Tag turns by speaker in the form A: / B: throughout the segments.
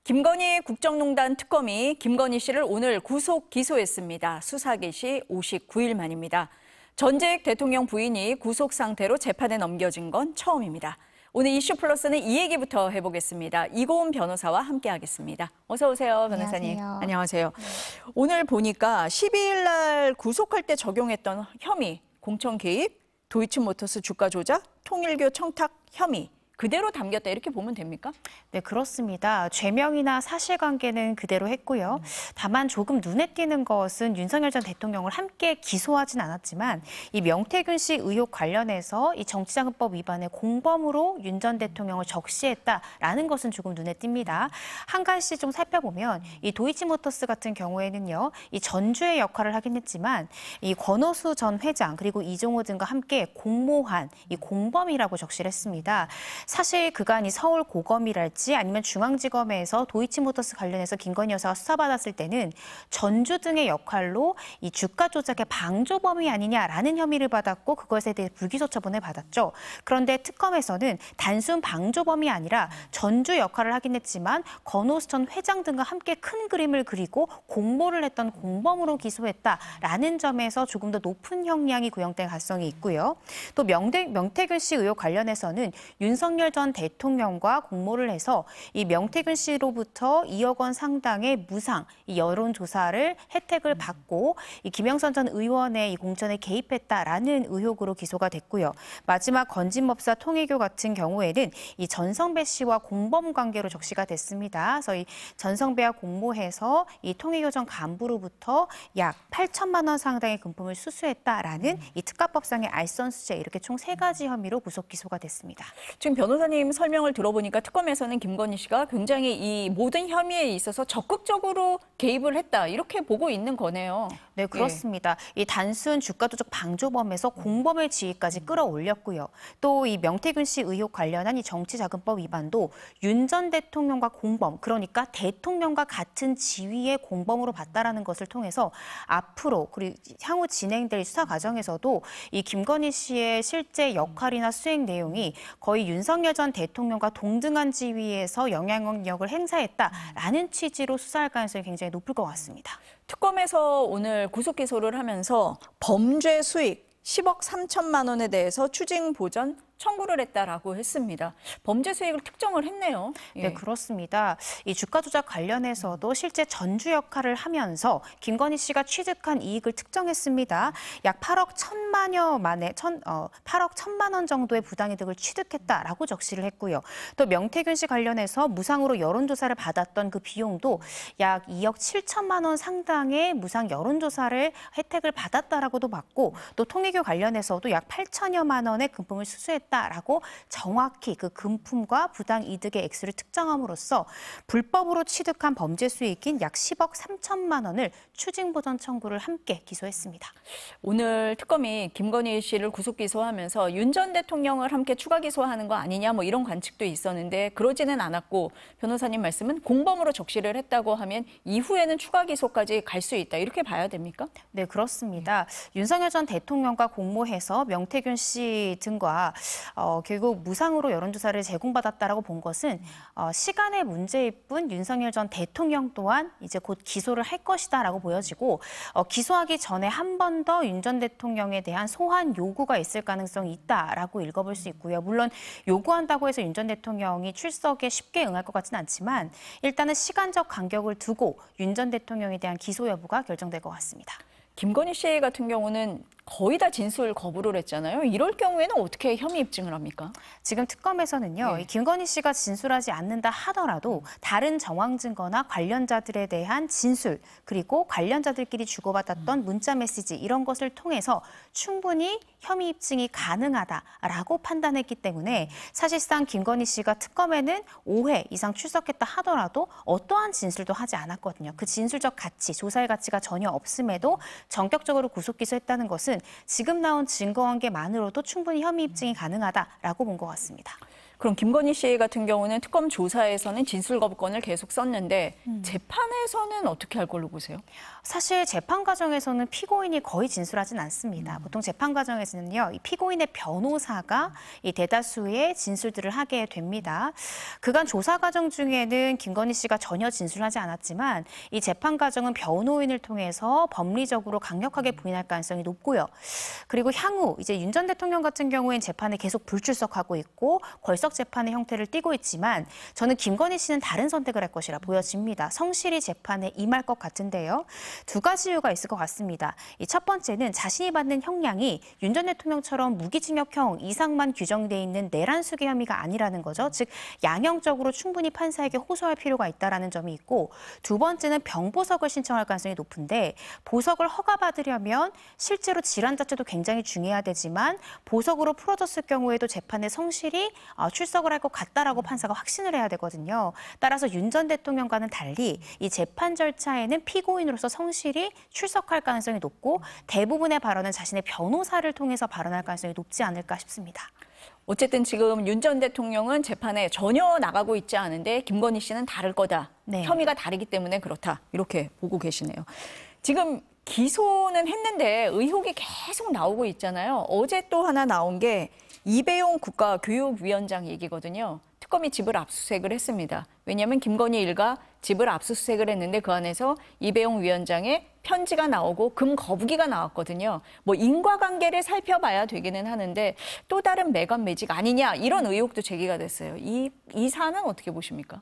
A: 김건희 국정농단 특검이 김건희 씨를 오늘 구속 기소했습니다. 수사 개시 59일 만입니다. 전직 대통령 부인이 구속 상태로 재판에 넘겨진 건 처음입니다. 오늘 이슈 플러스는 이 얘기부터 해보겠습니다. 이고은 변호사와 함께하겠습니다. 어서 오세요, 변호사님. 안녕하세요. 네. 오늘 보니까 12일 날 구속할 때 적용했던 혐의, 공천 개입, 도이치모터스 주가 조작, 통일교 청탁 혐의. 그대로 담겼다 이렇게 보면 됩니까?
B: 네, 그렇습니다. 죄명이나 사실관계는 그대로 했고요. 다만 조금 눈에 띄는 것은 윤석열 전 대통령을 함께 기소하진 않았지만 이 명태균 씨 의혹 관련해서 이 정치자금법 위반의 공범으로 윤 전 대통령을 적시했다라는 것은 조금 눈에 띕니다. 한 가지 좀 살펴보면 이 도이치모터스 같은 경우에는요, 이 전주의 역할을 하긴 했지만 이 권오수 전 회장 그리고 이종호 등과 함께 공모한 이 공범이라고 적시를 했습니다. 사실 그간이 서울 고검이랄지 아니면 중앙지검에서 도이치모터스 관련해서 김건희 여사가 수사받았을 때는 전주 등의 역할로 이 주가 조작의 방조범이 아니냐라는 혐의를 받았고 그것에 대해 불기소 처분을 받았죠. 그런데 특검에서는 단순 방조범이 아니라 전주 역할을 하긴 했지만 권오수 전 회장 등과 함께 큰 그림을 그리고 공모를 했던 공범으로 기소했다라는 점에서 조금 더 높은 형량이 구형될 가능성이 있고요. 또 명태균 씨 의혹 관련해서는 윤석열 전 대통령과 공모를 해서 이 명태균 씨로부터 2억 원 상당의 무상 이 여론조사를 혜택을 받고 이 김영선 전 의원의 이 공천에 개입했다라는 의혹으로 기소가 됐고요. 마지막 건진법사 통일교 같은 경우에는 이 전성배 씨와 공범 관계로 적시가 됐습니다. 그래서 이 전성배와 공모해서 이 통일교 전 간부로부터 약 8천만 원 상당의 금품을 수수했다라는 이 특가법상의 알선수재 이렇게 총 3가지 혐의로 구속 기소가 됐습니다.
A: 지금 변호사님 설명을 들어보니까 특검에서는 김건희 씨가 굉장히 이 모든 혐의에 있어서 적극적으로 개입을 했다 이렇게 보고 있는 거네요.
B: 네, 그렇습니다. 이 단순 주가 조작 방조범에서 공범의 지위까지 끌어올렸고요. 또 이 명태균 씨 의혹 관련한 이 정치자금법 위반도 윤 전 대통령과 공범, 그러니까 대통령과 같은 지위의 공범으로 봤다라는 것을 통해서 앞으로 그리고 향후 진행될 수사 과정에서도 이 김건희 씨의 실제 역할이나 수행 내용이 거의 윤석열 전 대통령과 동등한 지위에서 영향력을 행사했다라는 취지로 수사할 가능성이 굉장히 높을 것 같습니다.
A: 특검에서 오늘 구속 기소를 하면서 범죄 수익 10억 3천만 원에 대해서 추징 보전 청구를 했다라고 했습니다. 범죄 수익을 특정을 했네요. 예.
B: 네, 그렇습니다. 이 주가 조작 관련해서도 실제 전주 역할을 하면서 김건희 씨가 취득한 이익을 특정했습니다. 약 8억 1천만 원 정도의 부당이득을 취득했다라고 적시를 했고요. 또 명태균 씨 관련해서 무상으로 여론조사를 받았던 그 비용도 약 2억 7천만 원 상당의 무상 여론조사를 혜택을 받았다라고도 봤고 또 통일교 관련해서도 약 8천여만 원의 금품을 수수했다라고 정확히 그 금품과 부당 이득의 액수를 특정함으로써 불법으로 취득한 범죄 수익인 약 10억 3천만 원을 추징 보전 청구를 함께 기소했습니다.
A: 오늘 특검이 김건희 씨를 구속 기소하면서 윤 전 대통령을 함께 추가 기소하는 거 아니냐 뭐 이런 관측도 있었는데 그러지는 않았고 변호사님 말씀은 공범으로 적시를 했다고 하면 이후에는 추가 기소까지 갈 수 있다 이렇게 봐야 됩니까?
B: 네, 그렇습니다. 윤석열 전 대통령과 공모해서 명태균 씨 등과 결국 무상으로 여론조사를 제공받았다라고 본 것은 시간의 문제일 뿐 윤석열 전 대통령 또한 이제 곧 기소를 할 것이다라고 보여지고 기소하기 전에 한 번 더 윤 전 대통령에 대한 소환 요구가 있을 가능성이 있다라고 읽어볼 수 있고요. 물론 요구한다고 해서 윤 전 대통령이 출석에 쉽게 응할 것 같지는 않지만 일단은 시간적 간격을 두고 윤 전 대통령에 대한 기소 여부가 결정될 것 같습니다.
A: 김건희 씨 같은 경우는 거의 다 진술 거부를 했잖아요. 이럴 경우에는 어떻게 혐의 입증을 합니까?
B: 지금 특검에서는요. 네. 김건희 씨가 진술하지 않는다 하더라도 다른 정황 증거나 관련자들에 대한 진술 그리고 관련자들끼리 주고받았던 문자 메시지 이런 것을 통해서 충분히 혐의 입증이 가능하다라고 판단했기 때문에 사실상 김건희 씨가 특검에는 5회 이상 출석했다 하더라도 어떠한 진술도 하지 않았거든요. 그 진술적 가치, 조사의 가치가 전혀 없음에도 전격적으로 구속 기소했다는 것은 지금 나온 증거 관계만으로도 충분히 혐의 입증이 가능하다라고 본 것 같습니다.
A: 그럼 김건희 씨 같은 경우는 특검 조사에서는 진술 거부권을 계속 썼는데 재판에서는 어떻게 할 걸로 보세요?
B: 사실 재판 과정에서는 피고인이 거의 진술하진 않습니다. 보통 재판 과정에서는요, 이 피고인의 변호사가 이 대다수의 진술들을 하게 됩니다. 그간 조사 과정 중에는 김건희 씨가 전혀 진술하지 않았지만 이 재판 과정은 변호인을 통해서 법리적으로 강력하게 부인할 가능성이 높고요. 그리고 향후 이제 윤 전 대통령 같은 경우엔 재판에 계속 불출석하고 있고 걸석 재판의 형태를 띠고 있지만 저는 김건희 씨는 다른 선택을 할 것이라 보여집니다. 성실히 재판에 임할 것 같은데요. 두 가지 이유가 있을 것 같습니다. 이 첫 번째는 자신이 받는 형량이 윤 전 대통령처럼 무기징역형 이상만 규정돼 있는 내란수계 혐의가 아니라는 거죠. 즉 양형적으로 충분히 판사에게 호소할 필요가 있다는 점이 있고, 두 번째는 병보석을 신청할 가능성이 높은데 보석을 허가받으려면 실제로 질환 자체도 굉장히 중요해야 되지만 보석으로 풀어졌을 경우에도 재판에 성실히 출석을 할 것 같다라고 판사가 확신을 해야 되거든요. 따라서 윤 전 대통령과는 달리 이 재판 절차에는 피고인으로서 성실히 출석할 가능성이 높고 대부분의 발언은 자신의 변호사를 통해서 발언할 가능성이 높지 않을까 싶습니다.
A: 어쨌든 지금 윤 전 대통령은 재판에 전혀 나가고 있지 않은데 김건희 씨는 다를 거다.
B: 네.
A: 혐의가 다르기 때문에 그렇다. 이렇게 보고 계시네요. 지금 기소는 했는데 의혹이 계속 나오고 있잖아요. 어제 또 하나 나온 게 이배용 국가교육위원장 얘기거든요. 특검이 집을 압수수색을 했습니다. 왜냐하면 김건희 일가 집을 압수수색을 했는데 그 안에서 이배용 위원장의 편지가 나오고 금 거북이가 나왔거든요. 뭐 인과관계를 살펴봐야 되기는 하는데 또 다른 매건 매직 아니냐 이런 의혹도 제기가 됐어요. 이 사안은 어떻게 보십니까?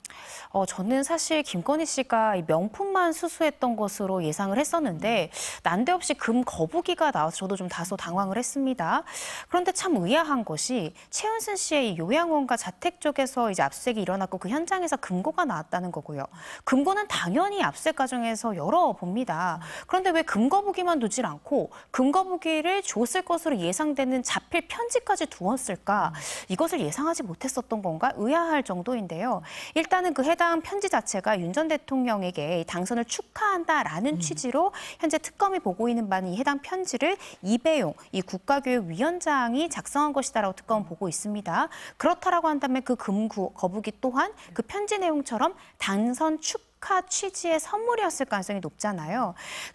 B: 저는 사실 김건희 씨가 명품만 수수했던 것으로 예상을 했었는데 난데없이 금 거북이가 나와서 저도 좀 다소 당황을 했습니다. 그런데 참 의아한 것이 최은순 씨의 이 요양원과 자택 쪽에서 이제 압수수색이 일어났고 그 현장에서 금고가 나왔다는 거고요. 금고는 당연히 압수수색 과정에서 열어봅니다. 그런데 왜 금거북이만 두질 않고 금거북이를 줬을 것으로 예상되는 자필 편지까지 두었을까? 이것을 예상하지 못했었던 건가? 의아할 정도인데요. 일단은 그 해당 편지 자체가 윤 전 대통령에게 당선을 축하한다라는 취지로 현재 특검이 보고 있는 바는 이 해당 편지를 이배용 이 국가교육위원장이 작성한 것이다라고 특검은 보고 있습니다. 그렇다라고 한다면 그 거북이 또한 그 편지 내용처럼 당선 축하 취지의 선물이었을 가능성이 높잖아요.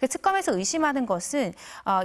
B: 특검에서 의심하는 것은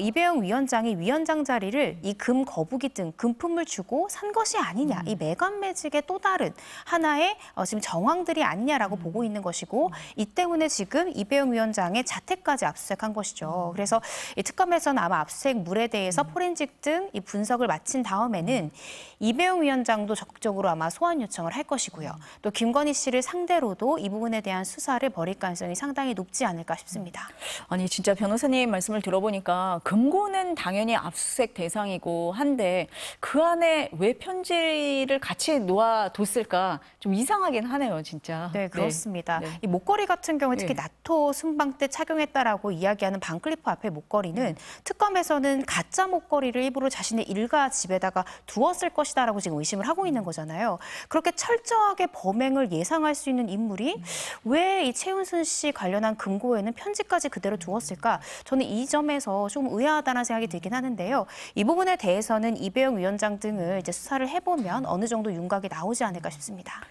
B: 이배용 위원장이 위원장 자리를 이 금 거북이 등 금품을 주고 산 것이 아니냐, 이 매건 매직의 또 다른 하나의 지금 정황들이 아니냐라고 보고 있는 것이고, 이 때문에 지금 이배용 위원장의 자택까지 압수수색한 것이죠. 그래서 이 특검에서는 아마 압수수색물에 대해서 포렌식 등 이 분석을 마친 다음에는 이배용 위원장도 적극적으로 아마 소환 요청을 할 것이고요. 또 김건희 씨를 상대로도 이 부분에 대한 수사를 벌일 가능성이 상당히 높지 않을까 싶습니다.
A: 아니 진짜 변호사님 말씀을 들어보니까 금고는 당연히 압수수색 대상이고 한데 그 안에 왜 편지를 같이 놓아뒀을까 좀 이상하긴 하네요, 진짜.
B: 네, 그렇습니다.
A: 네.
B: 이 목걸이 같은 경우에 특히
A: 네.
B: 나토 순방 때 착용했다라고 이야기하는 반클리프 앞에 목걸이는 특검에서는 가짜 목걸이를 일부러 자신의 일가 집에다가 두었을 것이다라고 지금 의심을 하고 있는 거잖아요. 그렇게 철저하게 범행을 예상할 수 있는 인물이 왜 이 최은순 씨 관련한 금고에는 편지까지 그대로 두었을까? 저는 이 점에서 좀 의아하다는 생각이 들긴 하는데요. 이 부분에 대해서는 이배용 위원장 등을 이제 수사를 해보면 어느 정도 윤곽이 나오지 않을까 싶습니다.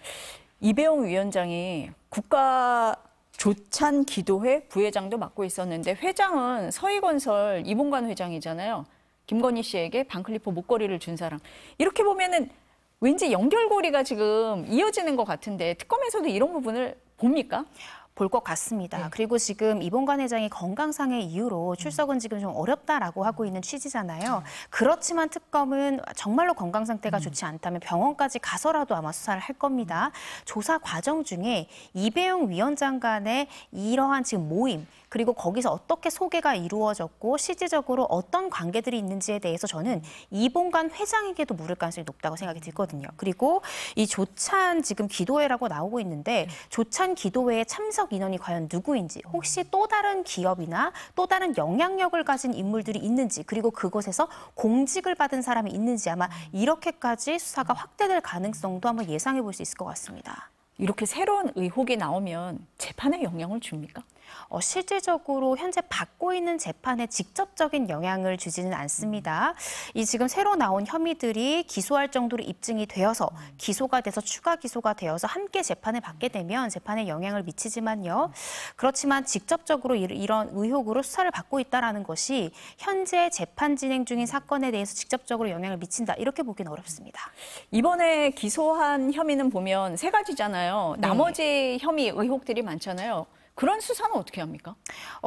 A: 이배용 위원장이 국가조찬기도회 부회장도 맡고 있었는데 회장은 서희건설 이봉관 회장이잖아요. 김건희 씨에게 반클리프 목걸이를 준 사람. 이렇게 보면은 왠지 연결고리가 지금 이어지는 것 같은데 특검에서도 이런 부분을 봅니까?
B: 볼 것 같습니다.
A: 네.
B: 그리고 지금 이봉관 회장이 건강상의 이유로 출석은 지금 좀 어렵다라고 하고 있는 취지잖아요. 그렇지만 특검은 정말로 건강 상태가 좋지 않다면 병원까지 가서라도 아마 수사를 할 겁니다. 조사 과정 중에 이배용 위원장 간의 이러한 지금 모임, 그리고 거기서 어떻게 소개가 이루어졌고 실질적으로 어떤 관계들이 있는지에 대해서 저는 이봉관 회장에게도 물을 가능성이 높다고 생각이 들거든요. 그리고 이 조찬 지금 기도회라고 나오고 있는데 조찬 기도회에 참석 인원이 과연 누구인지, 혹시 또 다른 기업이나 또 다른 영향력을 가진 인물들이 있는지, 그리고 그곳에서 공직을 받은 사람이 있는지 아마 이렇게까지 수사가 확대될 가능성도 한번 예상해 볼 수 있을 것 같습니다.
A: 이렇게 새로운 의혹이 나오면 재판에 영향을 줍니까?
B: 실질적으로 현재 받고 있는 재판에 직접적인 영향을 주지는 않습니다. 이 지금 새로 나온 혐의들이 기소할 정도로 입증이 되어서 기소가 돼서 추가 기소가 되어서 함께 재판을 받게 되면 재판에 영향을 미치지만요. 그렇지만 직접적으로 이런 의혹으로 수사를 받고 있다는 것이 현재 재판 진행 중인 사건에 대해서 직접적으로 영향을 미친다. 이렇게 보기는 어렵습니다.
A: 이번에 기소한 혐의는 보면 세 가지잖아요.
B: 네.
A: 나머지 혐의 의혹들이 많잖아요. 그런 수사는 어떻게 합니까?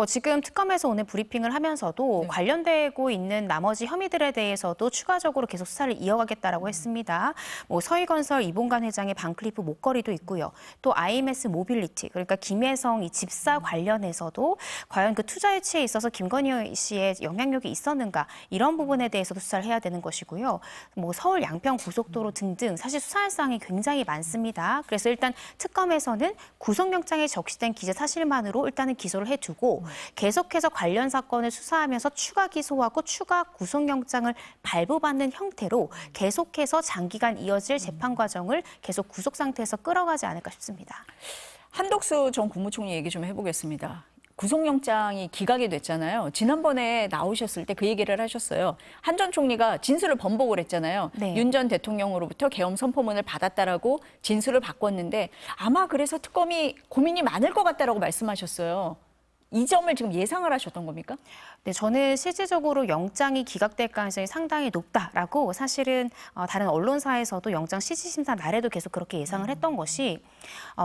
B: 지금 특검에서 오늘 브리핑을 하면서도
A: 네.
B: 관련되고 있는 나머지 혐의들에 대해서도 추가적으로 계속 수사를 이어가겠다라고 했습니다. 서희건설 이봉관 회장의 반클리프 목걸이도 있고요. 또 IMS 모빌리티, 그러니까 김혜성 이 집사 관련해서도 과연 그 투자 유치에 있어서 김건희 씨의 영향력이 있었는가 이런 부분에 대해서도 수사를 해야 되는 것이고요. 서울 양평 고속도로 등등 사실 수사할 사항이 굉장히 많습니다. 그래서 일단 특검에서는 구속영장에 적시된 기재 사실만으로 일단은 기소를 해두고 계속해서 관련 사건을 수사하면서 추가 기소하고 추가 구속영장을 발부받는 형태로 계속해서 장기간 이어질 재판 과정을 계속 구속 상태에서 끌어가지 않을까 싶습니다.
A: 한덕수 전 국무총리 얘기 좀 해보겠습니다. 구속영장이 기각이 됐잖아요. 지난번에 나오셨을 때 그 얘기를 하셨어요. 한 전 총리가 진술을 번복을 했잖아요.
B: 네.
A: 윤 전 대통령으로부터 계엄 선포문을 받았다라고 진술을 바꿨는데 아마 그래서 특검이 고민이 많을 것 같다라고 말씀하셨어요. 이 점을 지금 예상을 하셨던 겁니까?
B: 네, 저는 실질적으로 영장이 기각될 가능성이 상당히 높다라고 사실은 다른 언론사에서도 영장 실질심사 날에도 계속 그렇게 예상을 했던 것이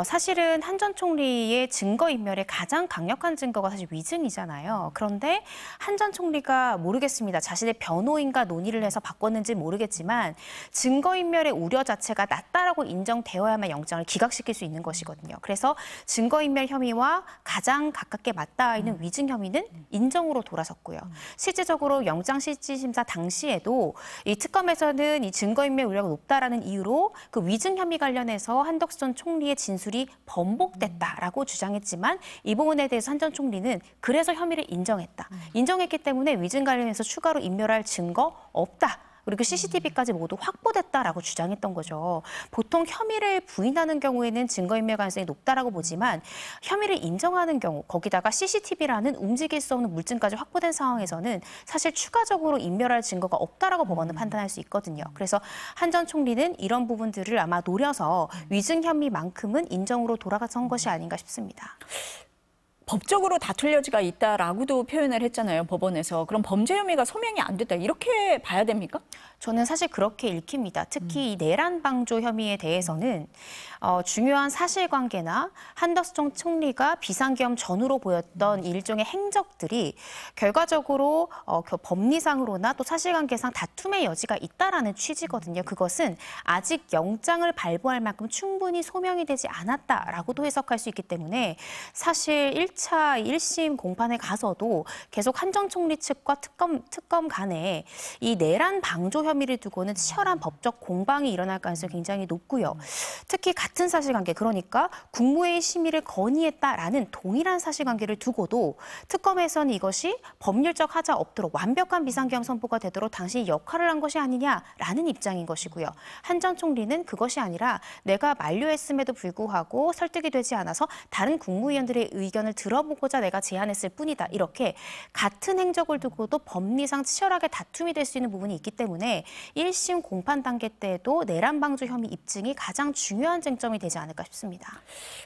B: 사실은 한 전 총리의 증거인멸의 가장 강력한 증거가 사실 위증이잖아요. 그런데 한 전 총리가 모르겠습니다. 자신의 변호인과 논의를 해서 바꿨는지 모르겠지만 증거인멸의 우려 자체가 낮다라고 인정되어야만 영장을 기각시킬 수 있는 것이거든요. 그래서 증거인멸 혐의와 가장 가깝게 맞닿아 있는 위증 혐의는 인정으로 돌아섰고요. 실질적으로 영장 실질심사 당시에도 이 특검에서는 이 증거인멸 우려가 높다라는 이유로 그 위증 혐의 관련해서 한덕수 전 총리의 진술이 번복됐다라고 주장했지만 이 부분에 대해서 한 전 총리는 그래서 혐의를 인정했다. 인정했기 때문에 위증 관련해서 추가로 인멸할 증거 없다. 그리고 CCTV까지 모두 확보됐다라고 주장했던 거죠. 보통 혐의를 부인하는 경우에는 증거인멸 가능성이 높다라고 보지만 혐의를 인정하는 경우 거기다가 CCTV라는 움직일 수 없는 물증까지 확보된 상황에서는 사실 추가적으로 인멸할 증거가 없다라고 법원은 판단할 수 있거든요. 그래서 한 전 총리는 이런 부분들을 아마 노려서 위증 혐의만큼은 인정으로 돌아선 것이 아닌가 싶습니다.
A: 법적으로 다툴 여지가 있다라고도 표현을 했잖아요, 법원에서. 그럼 범죄 혐의가 소명이 안 됐다, 이렇게 봐야 됩니까?
B: 저는 사실 그렇게 읽힙니다. 특히 이 내란 방조 혐의에 대해서는 중요한 사실관계나 한덕수 전 총리가 비상계엄 전후로 보였던 일종의 행적들이 결과적으로 법리상으로나 또 사실관계상 다툼의 여지가 있다라는 취지거든요. 그것은 아직 영장을 발부할 만큼 충분히 소명이 되지 않았다라고도 해석할 수 있기 때문에 사실 1차 1심 공판에 가서도 계속 한 전 총리 측과 특검 간에 이 내란 방조 혐의를 두고는 치열한 법적 공방이 일어날 가능성이 굉장히 높고요. 특히 같은 사실관계, 그러니까 국무회의 심의를 건의했다라는 동일한 사실관계를 두고도 특검에서는 이것이 법률적 하자 없도록 완벽한 비상계엄 선포가 되도록 당신이 역할을 한 것이 아니냐라는 입장인 것이고요. 한 전 총리는 그것이 아니라 내가 만료했음에도 불구하고 설득이 되지 않아서 다른 국무위원들의 의견을 들어보고자 내가 제안했을 뿐이다. 이렇게 같은 행적을 두고도 법리상 치열하게 다툼이 될 수 있는 부분이 있기 때문에 1심 공판 단계 때도 내란 방조 혐의 입증이 가장 중요한 쟁점이 되지 않을까 싶습니다.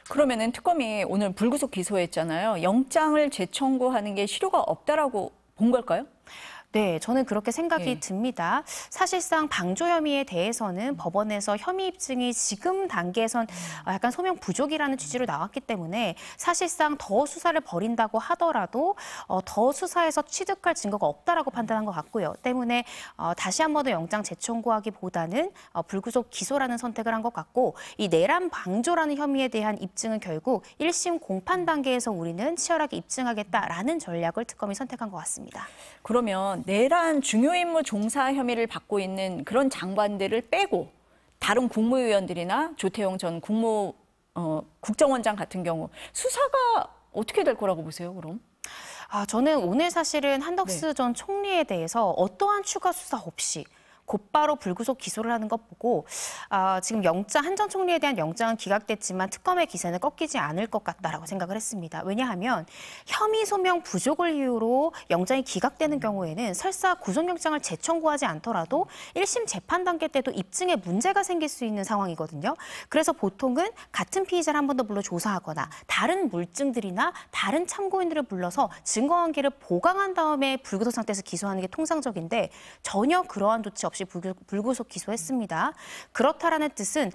A: 그러면은 특검이 오늘 불구속 기소했잖아요. 영장을 재청구하는 게 실효가 없다라고 본 걸까요?
B: 네, 저는 그렇게 생각이
A: 네.
B: 듭니다. 사실상 방조 혐의에 대해서는 법원에서 혐의 입증이 지금 단계에선 약간 소명 부족이라는 취지로 나왔기 때문에 사실상 더 수사를 벌인다고 하더라도 더 수사에서 취득할 증거가 없다라고 판단한 것 같고요. 때문에 다시 한 번 더 영장 재청구하기보다는 불구속 기소라는 선택을 한 것 같고 이 내란 방조라는 혐의에 대한 입증은 결국 1심 공판 단계에서 우리는 치열하게 입증하겠다라는 전략을 특검이 선택한 것 같습니다.
A: 그러면 내란 중요 임무 종사 혐의를 받고 있는 그런 장관들을 빼고 다른 국무위원들이나 조태용 전 국정원장 같은 경우 수사가 어떻게 될 거라고 보세요, 그럼?
B: 저는 오늘 사실은 한덕수 전 총리에 대해서 어떠한 추가 수사 없이 곧바로 불구속 기소를 하는 것 보고 지금 한 전 총리에 대한 영장은 기각됐지만 특검의 기세는 꺾이지 않을 것 같다라고 생각을 했습니다. 왜냐하면 혐의 소명 부족을 이유로 영장이 기각되는 경우에는 설사 구속영장을 재청구하지 않더라도 1심 재판 단계 때도 입증에 문제가 생길 수 있는 상황이거든요. 그래서 보통은 같은 피의자를 한 번 더 불러 조사하거나 다른 물증들이나 다른 참고인들을 불러서 증거관계를 보강한 다음에 불구속 상태에서 기소하는 게 통상적인데 전혀 그러한 조치 없이 불구속 기소했습니다. 그렇다라는 뜻은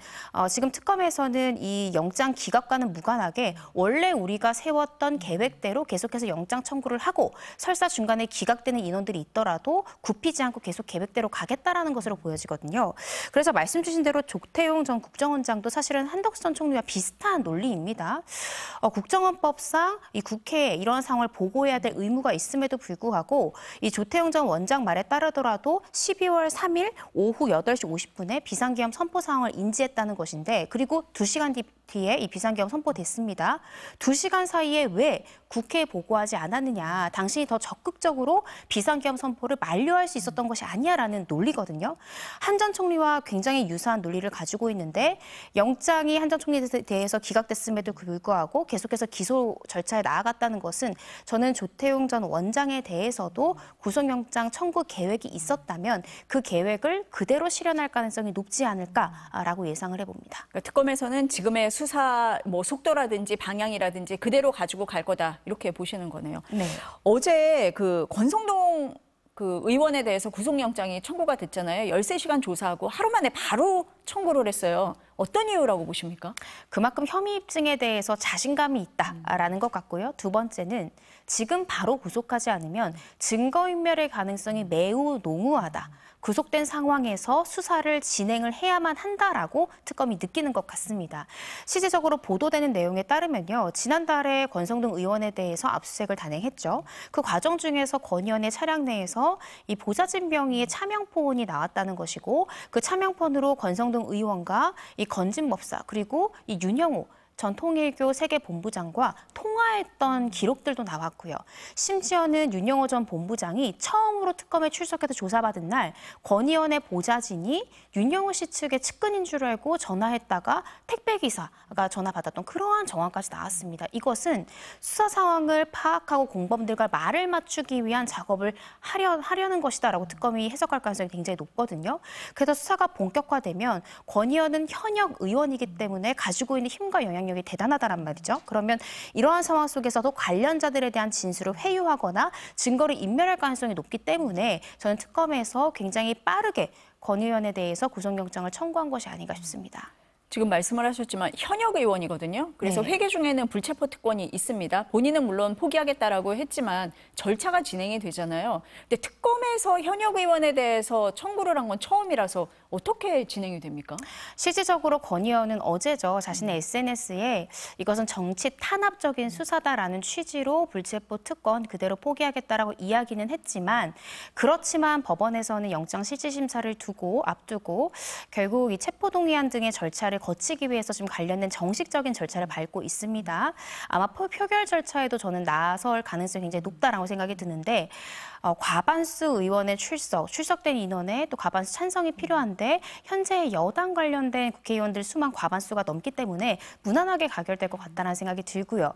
B: 지금 특검에서는 이 영장 기각과는 무관하게 원래 우리가 세웠던 계획대로 계속해서 영장 청구를 하고 설사 중간에 기각되는 인원들이 있더라도 굽히지 않고 계속 계획대로 가겠다라는 것으로 보여지거든요. 그래서 말씀 주신 대로 조태용 전 국정원장도 사실은 한덕수 전 총리와 비슷한 논리입니다. 국정원법상 이 국회에 이러한 상황을 보고해야 될 의무가 있음에도 불구하고 이 조태용 전 원장 말에 따르더라도 12월 3일 오후 8시 50분에 비상계엄 선포 상황을 인지했다는 것인데 그리고 2시간 뒤에 이 비상계엄 선포됐습니다. 2시간 사이에 왜 국회에 보고하지 않았느냐. 당신이 더 적극적으로 비상계엄 선포를 만료할 수 있었던 것이 아니냐라는 논리거든요. 한 전 총리와 굉장히 유사한 논리를 가지고 있는데 영장이 한 전 총리에 대해서 기각됐음에도 불구하고 계속해서 기소 절차에 나아갔다는 것은 저는 조태용 전 원장에 대해서도 구속영장 청구 계획이 있었다면 그 계획을 그대로 실현할 가능성이 높지 않을까라고 예상을 해봅니다.
A: 그러니까 특검에서는 지금의 수사 속도라든지 방향이라든지 그대로 가지고 갈 거다 이렇게 보시는 거네요.
B: 네.
A: 어제 그 권성동 의원에 대해서 구속영장이 청구가 됐잖아요. 13시간 조사하고 하루 만에 바로 청구를 했어요. 어떤 이유라고 보십니까?
B: 그만큼 혐의 입증에 대해서 자신감이 있다라는 것 같고요. 두 번째는 지금 바로 구속하지 않으면 증거인멸의 가능성이 매우 농후하다. 구속된 상황에서 수사를 진행을 해야만 한다라고 특검이 느끼는 것 같습니다. 실질적으로 보도되는 내용에 따르면요. 지난달에 권성동 의원에 대해서 압수수색을 단행했죠. 그 과정 중에서 권 의원의 차량 내에서 이 보좌진 명의의 차명폰이 나왔다는 것이고 그 차명폰으로 권성동 의원과 이 건진법사 그리고 이 윤영호 전 통일교 세계본부장과 통화했던 기록들도 나왔고요. 심지어는 윤영호 전 본부장이 처음으로 특검에 출석해서 조사받은 날 권 의원의 보좌진이 윤영호 씨 측의 측근인 줄 알고 전화했다가 택배기사가 전화받았던 그러한 정황까지 나왔습니다. 이것은 수사 상황을 파악하고 공범들과 말을 맞추기 위한 작업을 하려는 것이다라고 특검이 해석할 가능성이 굉장히 높거든요. 그래서 수사가 본격화되면 권 의원은 현역 의원이기 때문에 가지고 있는 힘과 영향력이 대단하다란 말이죠. 그러면 이러한 상황 속에서도 관련자들에 대한 진술을 회유하거나 증거를 인멸할 가능성이 높기 때문에 저는 특검에서 굉장히 빠르게 권 의원에 대해서 구속영장을 청구한 것이 아닌가 싶습니다.
A: 지금 말씀을 하셨지만 현역 의원이거든요. 그래서
B: 네.
A: 회계 중에는 불체포 특권이 있습니다. 본인은 물론 포기하겠다라고 했지만 절차가 진행이 되잖아요. 근데 특검에서 현역 의원에 대해서 청구를 한 건 처음이라서 어떻게 진행이 됩니까?
B: 실질적으로 권 의원은 어제죠. 자신의 SNS에 이것은 정치 탄압적인 수사다라는 취지로 불체포 특권 그대로 포기하겠다라고 이야기는 했지만 그렇지만 법원에서는 영장 실질심사를 앞두고 결국 이 체포동의안 등의 절차를 거치기 위해서 지금 관련된 정식적인 절차를 밟고 있습니다. 아마 표결 절차에도 저는 나설 가능성이 굉장히 높다라고 생각이 드는데 과반수 의원의 출석된 인원에 또 과반수 찬성이 필요한데 현재 여당 관련된 국회의원들 수만 과반수가 넘기 때문에 무난하게 가결될 것 같다는 생각이 들고요.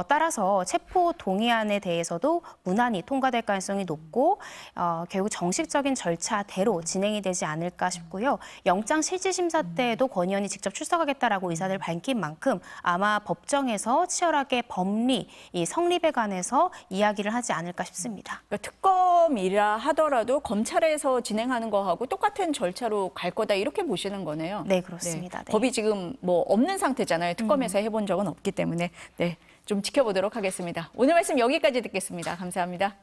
B: 따라서 체포 동의안에 대해서도 무난히 통과될 가능성이 높고 결국 정식적인 절차대로 진행이 되지 않을까 싶고요. 영장 실질심사 때에도 권 의원이 직접 출석하겠다라고 의사를 밝힌 만큼 아마 법정에서 치열하게 법리, 이 성립에 관해서 이야기를 하지 않을까 싶습니다.
A: 그러니까 특검이라 하더라도 검찰에서 진행하는 거하고 똑같은 절차로 갈 거다 이렇게 보시는 거네요.
B: 네, 그렇습니다.
A: 네.
B: 네.
A: 법이 지금 없는 상태잖아요. 특검에서 해본 적은 없기 때문에 좀 지켜보도록 하겠습니다. 오늘 말씀 여기까지 듣겠습니다. 감사합니다.